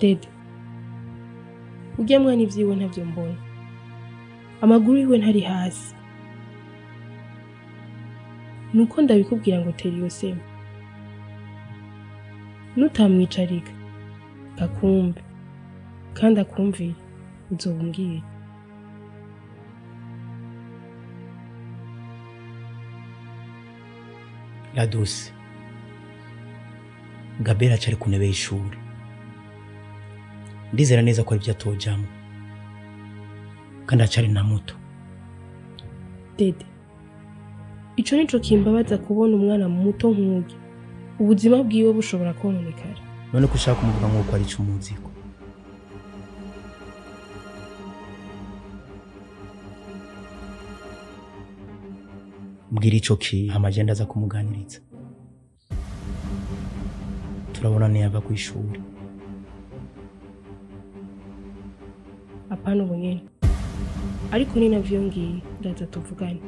Dede, urya mwana ivyiwe ntavyo mbona, amaguru yiwe ntari hasi, nuko ndabikubwira ngo tera iyo sema, nutamwicarika akumve kandi akumvire uzobumbwire. La Douce, Gabera acari ku ntebe y'ishuri, ndizera neza ko ari byo atojamwo kandi acari na muto. Dede, ico nico kimbabaza kubona umwana muto nk'urya ubuzima bwiwe bushobora kononekara. None ko ushaka kumuvuga nk'uko ari ico umuziko? Mbwira ico ki hama je ndaza kumuganiriza. Turabona niyava kw'ishuri. Apana ubu nyene, ariko ni navyo ngiye ndaza tuvugane.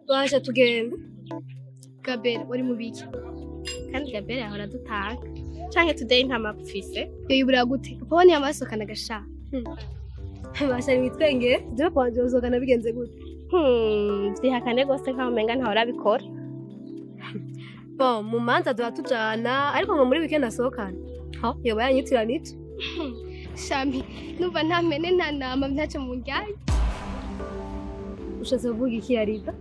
Waje tugenda. Gabera wari mubiki? Kandi Gabera yahora dutanga. Canke today nta mapfise. Yo yibura gute? Papa wani yamasokana gasha. Basha mitwenge, dore kwanje uzogana bigenze gute? Vyihakane gose nkaho menga ntahora bikora. Bon, mu manza tujana, ariko ngo muri weekend asohokana. Ha, yoba yanyitira niki? Shami, numva nta mene nta nama ntace mu njyaye. Ushatse kuvuga iki Arida?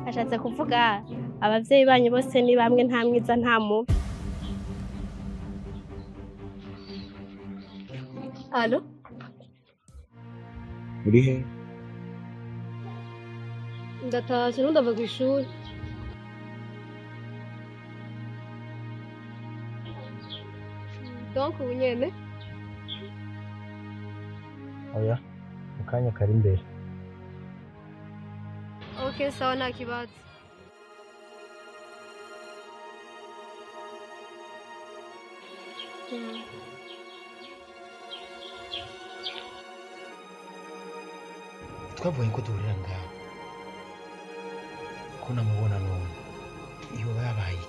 Ashatse kuvuga abavyeyi banyu bose ni bamwe nta mwiza nta mubi. Allo? Uri he? Ndatashe ndava ku ishuri. Donc unyene? Oya, mukanya kari imbere. Okay, sawa nta kibazo. Twavuye ko duhurira ngaho. Ko namubona none. Iyo babaye.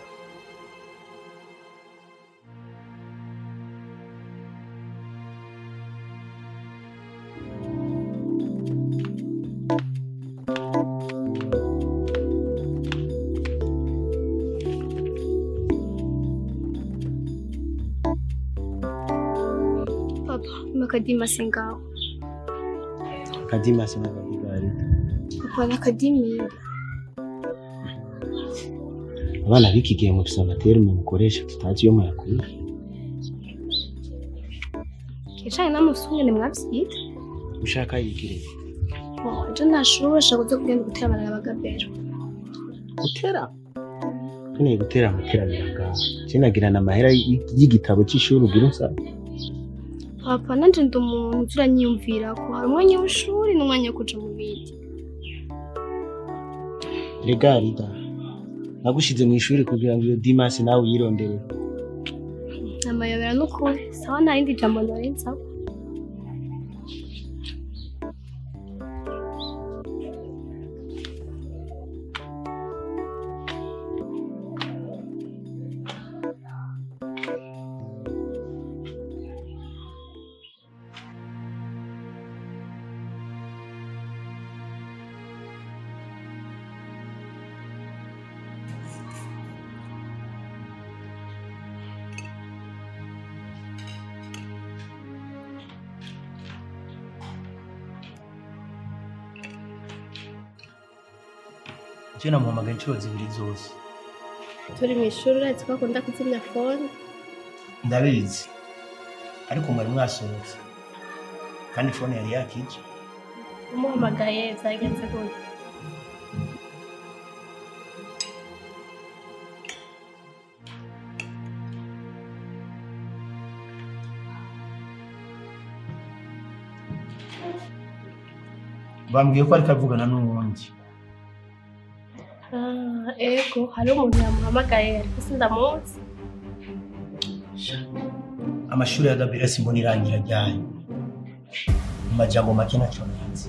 Kadimasi ngaho. Kadimasi n'akagigari. Papa n'akadimi. Abana b'iki gihe mufise amaterume mukoresha tutazi iyo muyakura. Kishanye n'amusungene mwavyita. Ushaka yigire. Je nashobora kuza kugenda gutera abana bagabero. Gutera? Tune gutera amutera biraga. Cinagirana amahera y'igitabo c'ishuri ugira unsaba. Papa nanje ndi umuntu turanyiyumvira ko hari umwanya w'ishuri n'umwanya wo kuja mu bindi. Regarida. Nagushize mu ishuri kugira ngo iyo Dimasi nawe uyirondere. Amayobera n'ukuri. Sawa nta rindi jambo norenza. Je namuhamagaye inshuro zibiri zose. Turi mu ishuri uretse ko akunda kuzimya phone. Ndabizi. Ariko mwari mwasohotse. Kandi phone yari yakije. Umuhamagaye byagenze gute? Bambwiye ko ariko avugana n'uwundi. Ego, hari umuntu yamuhamagaye ariko sindamuzi. Amashuri ya Gabira simbona irangira ryayo. Mu majambo make naco nzi.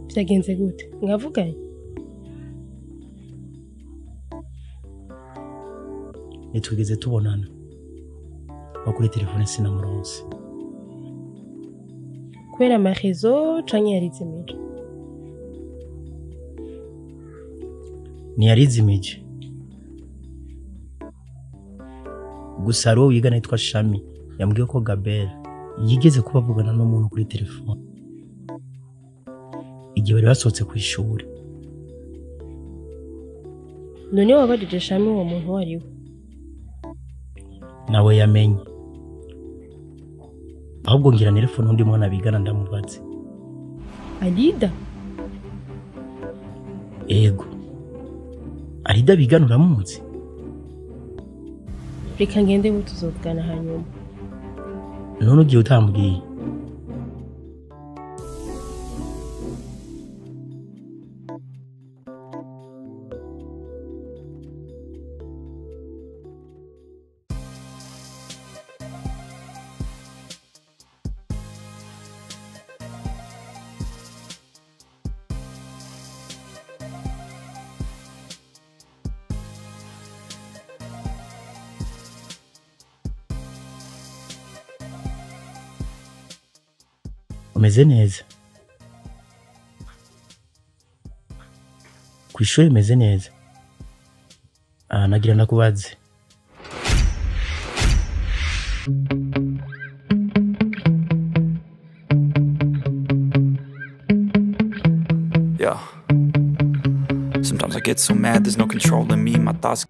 Byagenze gute? Mwavuganye? Nitwigeze tubonana. Bakuri telefone sinamuronse. Kubera amarezo canke yarizimije? Ni yarizimije. gusa hari uwo wigana yitwa Shami yambwiye ko Gabel yigeze kuba avugana n'umuntu kuri telefone igihe bari basohotse ku ishuri. none wabajije Shami uwo muntu wariwe? Nawe yamenye, ahubwo ngira telefone undi mwana bigana ndamubaze. Alida? Ego, Alida bigana uramuzi? Reka ngende ngo tuzovugana hanyuma. None ugiye utambwiye? Umeze neza? Kwishuri umeze neza? Nagira ndakubaze. Yeah. Sometimes I get so mad, there's no controlling me. My thoughts